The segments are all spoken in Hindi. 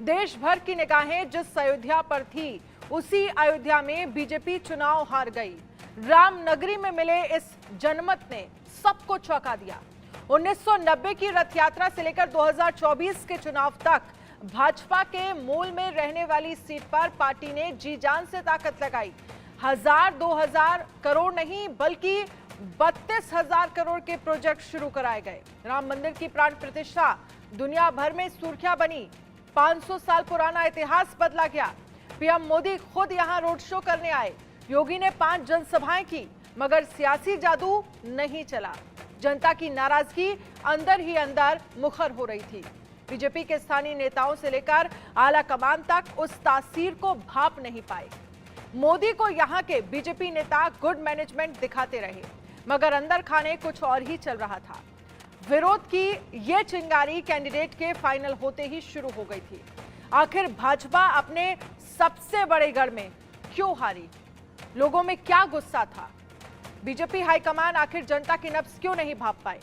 देश भर की निगाहें जिस अयोध्या पर थी, उसी अयोध्या में बीजेपी चुनाव हार गई। रामनगरी में मिले इस जनमत ने सबको चौंका दिया। 1990 की रथ यात्रा से लेकर 2024 के चुनाव तक भाजपा के मूल में रहने वाली सीट पर पार्टी ने जी जान से ताकत लगाई। 1000-2000 करोड़ नहीं बल्कि 32,000 करोड़ के प्रोजेक्ट शुरू कराए गए। राम मंदिर की प्राण प्रतिष्ठा दुनिया भर में सुर्खियां बनी। 500 साल पुराना इतिहास बदला गया। पीएम मोदी खुद यहां रोड शो करने आए। योगी ने 5 जनसभाएं की, मगर सियासी जादू नहीं चला। जनता की नाराजगी अंदर ही अंदर मुखर हो रही थी। बीजेपी के स्थानीय नेताओं से लेकर आला कमान तक उस तासीर को भाप नहीं पाए। मोदी को यहां के बीजेपी नेता गुड मैनेजमेंट दिखाते रहे, मगर अंदर खाने कुछ और ही चल रहा था। विरोध की यह चिंगारी कैंडिडेट के फाइनल होते ही शुरू हो गई थी। आखिर भाजपा अपने सबसे बड़े गढ़ में क्यों हारी? लोगों में क्या गुस्सा था? बीजेपी हाईकमान आखिर जनता की नब्ज क्यों नहीं भाप पाए?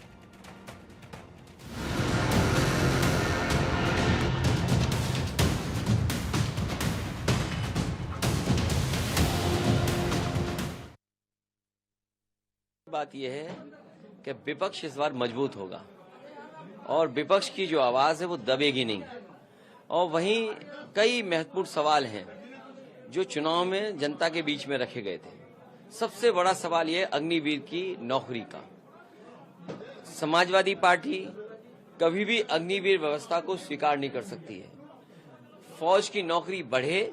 बात यह है कि विपक्ष इस बार मजबूत होगा और विपक्ष की जो आवाज है वो दबेगी नहीं। और वहीं कई महत्वपूर्ण सवाल हैं जो चुनाव में जनता के बीच में रखे गए थे। सबसे बड़ा सवाल यह अग्निवीर की नौकरी का। समाजवादी पार्टी कभी भी अग्निवीर व्यवस्था को स्वीकार नहीं कर सकती है। फौज की नौकरी बढ़े,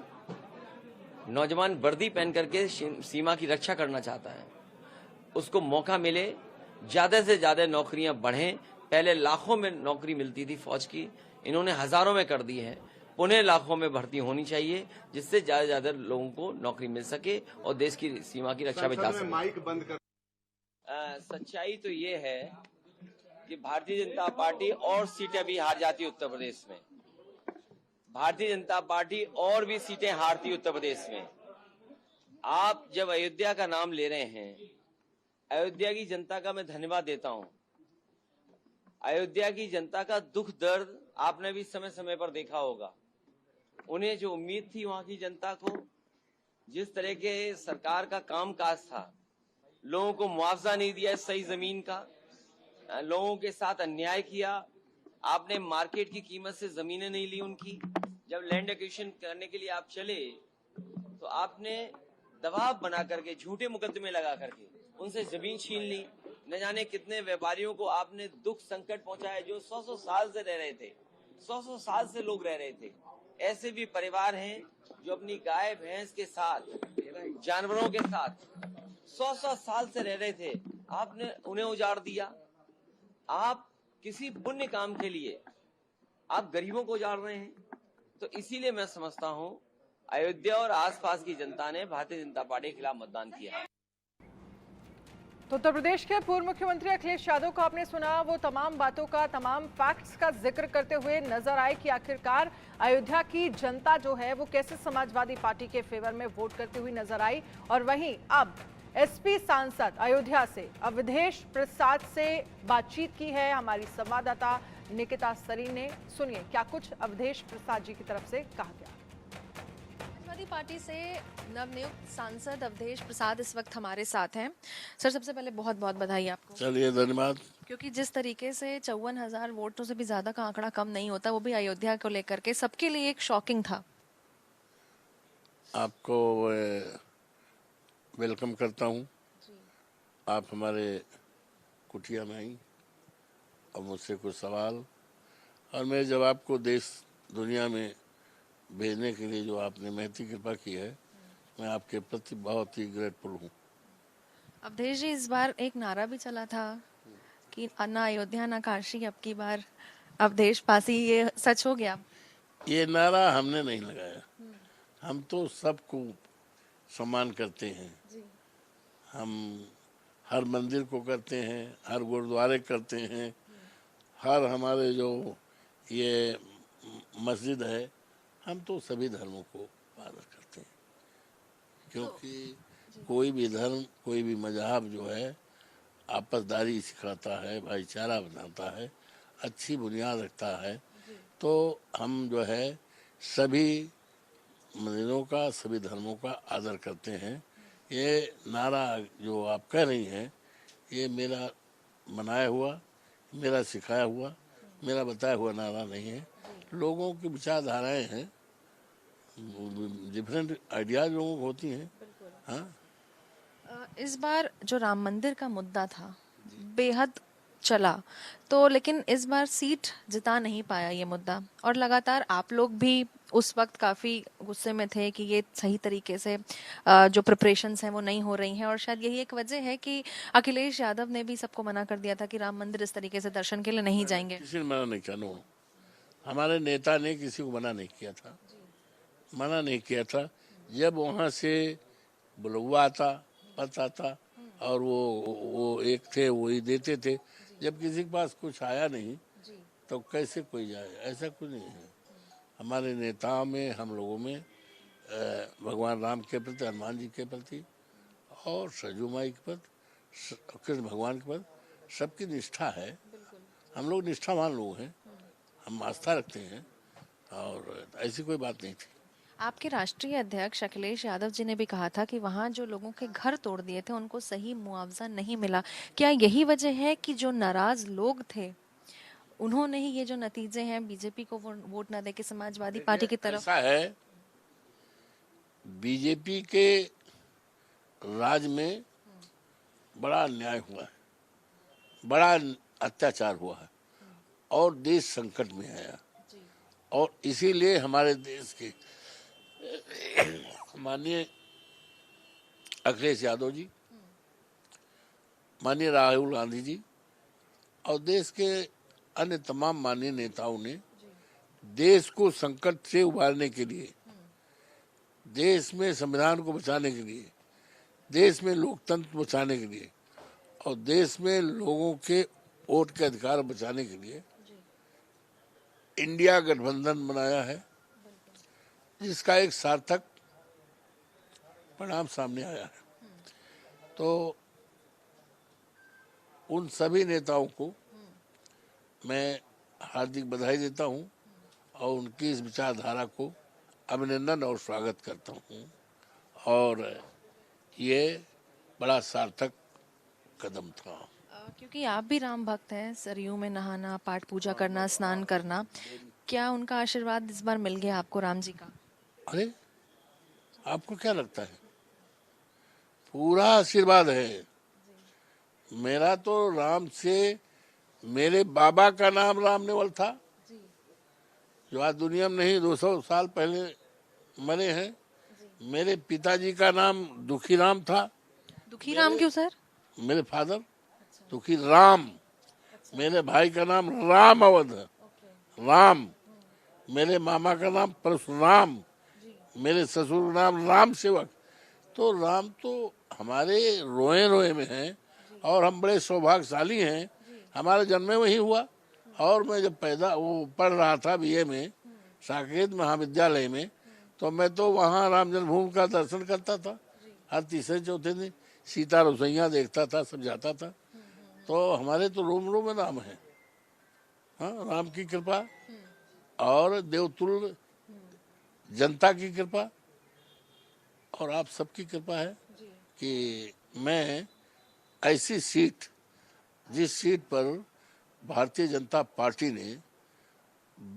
नौजवान वर्दी पहन करके सीमा की रक्षा करना चाहता है, उसको मौका मिले, ज्यादा से ज्यादा नौकरियां बढ़ें। पहले लाखों में नौकरी मिलती थी फौज की, इन्होंने हजारों में कर दी है। पुनः लाखों में भर्ती होनी चाहिए, जिससे ज्यादा से ज्यादा लोगों को नौकरी मिल सके और देश की सीमा की रक्षा में जा सके। माइक बंद कर। सच्चाई तो ये है कि भारतीय जनता पार्टी और सीटें भी हार जाती उत्तर प्रदेश में। भारतीय जनता पार्टी और भी सीटें हारती उत्तर प्रदेश में। आप जब अयोध्या का नाम ले रहे हैं, अयोध्या की जनता का मैं धन्यवाद देता हूं। अयोध्या की जनता का दुख दर्द आपने भी समय समय पर देखा होगा। उन्हें जो उम्मीद थी वहां की जनता को, जिस तरह के सरकार का कामकाज था, लोगों को मुआवजा नहीं दिया सही जमीन का, लोगों के साथ अन्याय किया। आपने मार्केट की कीमत से जमीनें नहीं ली उनकी। जब लैंड एक्विजिशन करने के लिए आप चले तो आपने दबाव बना करके, झूठे मुकदमे लगा करके उनसे जमीन छीन ली। न जाने कितने व्यापारियों को आपने दुख संकट पहुंचाया जो 100-100 साल से रह रहे थे। 100-100 साल से लोग रह रहे थे। ऐसे भी परिवार हैं जो अपनी गाय भैंस के साथ, जानवरों के साथ 100-100 साल से रह रहे थे। आपने उन्हें उजाड़ दिया। आप किसी पुण्य काम के लिए आप गरीबों को उजाड़ रहे हैं। तो इसीलिए मैं समझता हूं अयोध्या और आसपास की जनता ने भारतीय जनता पार्टी के खिलाफ मतदान किया। तो उत्तर प्रदेश के पूर्व मुख्यमंत्री अखिलेश यादव को आपने सुना। वो तमाम बातों का, तमाम फैक्ट्स का जिक्र करते हुए नजर आए कि आखिरकार अयोध्या की जनता जो है वो कैसे समाजवादी पार्टी के फेवर में वोट करती हुई नजर आई। और वहीं अब एसपी सांसद अयोध्या से अवधेश प्रसाद से बातचीत की है हमारी संवाददाता निकिता सरीन ने। सुनिए क्या कुछ अवधेश प्रसाद जी की तरफ से कहा गया। समाजवादी पार्टी से नवनियुक्त सांसद अवधेश प्रसाद इस वक्त हमारे साथ हैं। सर, सबसे पहले बहुत बहुत बधाई आपको। चलिए, धन्यवाद। क्योंकि जिस तरीके से 54,000 वोटों से भी ज्यादा का आंकड़ा कम नहीं होता, वो भी अयोध्या को लेकर के सबके लिए एक शॉकिंग था। आपको वेलकम करता हूं। आप हमारे कुटिया में आई और मुझसे कुछ सवाल और मेरे जवाब को देश दुनिया में भेजने के लिए जो आपने महती कृपा की है, मैं आपके प्रति बहुत ही ग्रेटफुल हूँ। अवधेश जी, इस बार एक नारा भी चला था कि ना अयोध्या ना काशी, अब की बार अवधेश पासी, ये सच हो गया? ये नारा हमने नहीं लगाया। हम तो सबको सम्मान करते हैं। हम हर मंदिर को करते हैं, हर गुरुद्वारे करते हैं, हर हमारे जो ये मस्जिद है, हम तो सभी धर्मों को पालन करते हैं। क्योंकि कोई भी धर्म, कोई भी मजहब जो है आपसदारी सिखाता है, भाईचारा बनाता है, अच्छी बुनियाद रखता है। तो हम जो है सभी मंदिरों का, सभी धर्मों का आदर करते हैं। ये नारा जो आप कह रही हैं, ये मेरा बनाया हुआ, मेरा सिखाया हुआ, मेरा बताया हुआ नारा नहीं है। लोगों की विचारधाराएं हैं, डिफरेंट आइडियाज लोगों को होती हैं। हाँ, इस बार जो राम मंदिर का मुद्दा था बेहद चला, तो लेकिन इस बार सीट जिता नहीं पाया ये मुद्दा, और लगातार आप लोग भी उस वक्त काफ़ी गुस्से में थे कि ये सही तरीके से जो प्रिपरेशंस हैं वो नहीं हो रही हैं, और शायद यही एक वजह है कि अखिलेश यादव ने भी सबको मना कर दिया था कि राम मंदिर इस तरीके से दर्शन के लिए नहीं जाएंगे। किसी ने मना नहीं किया। नो, हमारे नेता ने किसी को मना नहीं किया था, मना नहीं किया था। जब वहाँ से बुलवा आता, पता आता, और वो एक थे वही देते थे। जब किसी के पास कुछ आया नहीं तो कैसे कोई जाए, ऐसा कुछ नहीं है। हमारे नेताओं में, हम लोगों में भगवान राम के प्रति, हनुमान जी के प्रति और सरजू माई के प्रति, कृष्ण भगवान के प्रति सबकी निष्ठा है। हम लोग निष्ठावान लोग हैं, हम आस्था रखते हैं, और ऐसी कोई बात नहीं थी। आपके राष्ट्रीय अध्यक्ष अखिलेश यादव जी ने भी कहा था कि वहाँ जो लोगों के घर तोड़ दिए थे उनको सही मुआवजा नहीं मिला। क्या यही वजह है कि जो नाराज लोग थे उन्होंने ही ये जो नतीजे हैं बीजेपी को वोट न देके समाजवादी पार्टी की तरफ? ऐसा है, बीजेपी के राज में बड़ा अन्याय हुआ है, बड़ा अत्याचार हुआ है, और देश संकट में आया। और इसीलिए हमारे देश के माननीय अखिलेश यादव जी, माननीय राहुल गांधी जी और देश के अन्य तमाम माननीय नेताओं ने देश को संकट से उबारने के लिए, देश में संविधान को बचाने के लिए, देश में लोकतंत्र बचाने के लिए और देश में लोगों के वोट के अधिकार बचाने के लिए इंडिया गठबंधन बनाया है, जिसका एक सार्थक परिणाम सामने आया है। तो उन सभी नेताओं को मैं हार्दिक बधाई देता हूं और उनकी इस विचारधारा को अभिनंदन और स्वागत करता हूं, और ये बड़ा सार्थक कदम था। क्योंकि आप भी राम भक्त हैं, सरयू में नहाना, पाठ पूजा करना, स्नान करना, क्या उनका आशीर्वाद इस बार मिल गया आपको राम जी का? अरे, आपको क्या लगता है? पूरा आशीर्वाद है मेरा। तो राम से, मेरे बाबा का नाम रामनेवल था, जो आज दुनिया में नहीं, 200 साल पहले मरे हैं। मेरे पिताजी का नाम दुखी राम था। दुखी राम क्यों सर? मेरे फादर दुखी राम। मेरे भाई का नाम राम अवध, राम। मेरे मामा का नाम परशुराम, मेरे ससुर का नाम राम सेवक। तो राम तो हमारे रोए रोए में है, और हम बड़े सौभाग्यशाली हैं, हमारा जन्म वही हुआ। और मैं जब पढ़ रहा था बीए में साकेत महाविद्यालय में, तो मैं तो वहाँ राम जन्मभूमि का दर्शन करता था हर तीसरे चौथे दिन। सीता रसोइया देखता था, सब जाता था। तो हमारे तो रोम रोम में राम है। हाँ, राम की कृपा और देवतुल्य जनता की कृपा और आप सबकी कृपा है कि मैं ऐसी सीट, जिस सीट पर भारतीय जनता पार्टी ने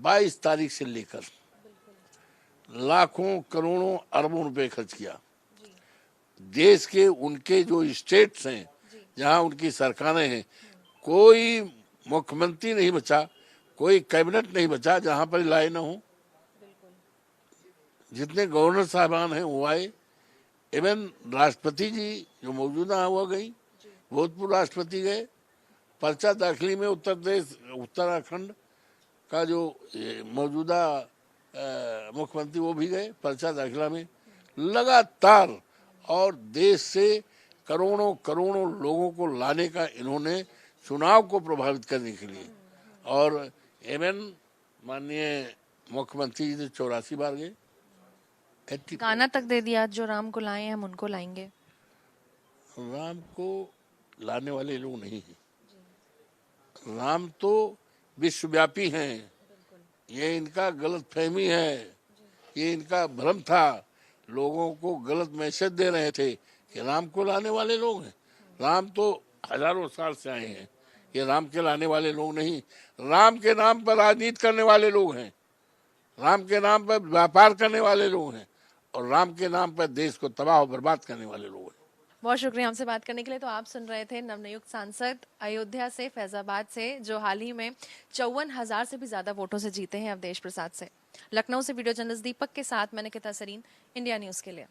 22 तारीख से लेकर लाखों करोड़ों अरबों रुपए खर्च किया, देश के उनके जो स्टेट्स हैं जहां उनकी सरकारें हैं, कोई मुख्यमंत्री नहीं बचा, कोई कैबिनेट नहीं बचा जहां पर लाए न हो। जितने गवर्नर साहबान हैं वो आए, इवन राष्ट्रपति जी जो मौजूदा हुआ गई, भूतपूर्व राष्ट्रपति गए, पर्चा दाखिली में उत्तर प्रदेश, उत्तराखंड का जो मौजूदा मुख्यमंत्री वो भी गए पर्चा दाखिला में लगातार। और देश से करोड़ों करोड़ों लोगों को लाने का इन्होंने चुनाव को प्रभावित करने के लिए। और इवन माननीय मुख्यमंत्री जी 84 बार गए, गाना तक दे दिया, जो राम को लाए हम उनको लाएंगे। राम को लाने वाले लोग नहीं हैं, राम तो विश्वव्यापी हैं। ये इनका गलत फहमी है। ये इनका भ्रम था। लोगों को गलत मैसेज दे रहे थे कि राम को लाने वाले लोग हैं। राम तो हजारों साल से आए हैं, ये राम के लाने वाले लोग नहीं। राम के नाम पर राजनीति करने वाले लोग हैं, राम के नाम पर व्यापार करने वाले लोग हैं, और राम के नाम पर देश को तबाह और बर्बाद करने वाले लोग हैं। बहुत शुक्रिया हमसे बात करने के लिए। तो आप सुन रहे थे नवनियुक्त सांसद अयोध्या से, फैजाबाद से, जो हाल ही में 54,000 से भी ज्यादा वोटों से जीते हैं अवधेश प्रसाद से। लखनऊ से वीडियो जर्नलिस्ट दीपक के साथ मैं निकिता सरीन, इंडिया न्यूज के लिए।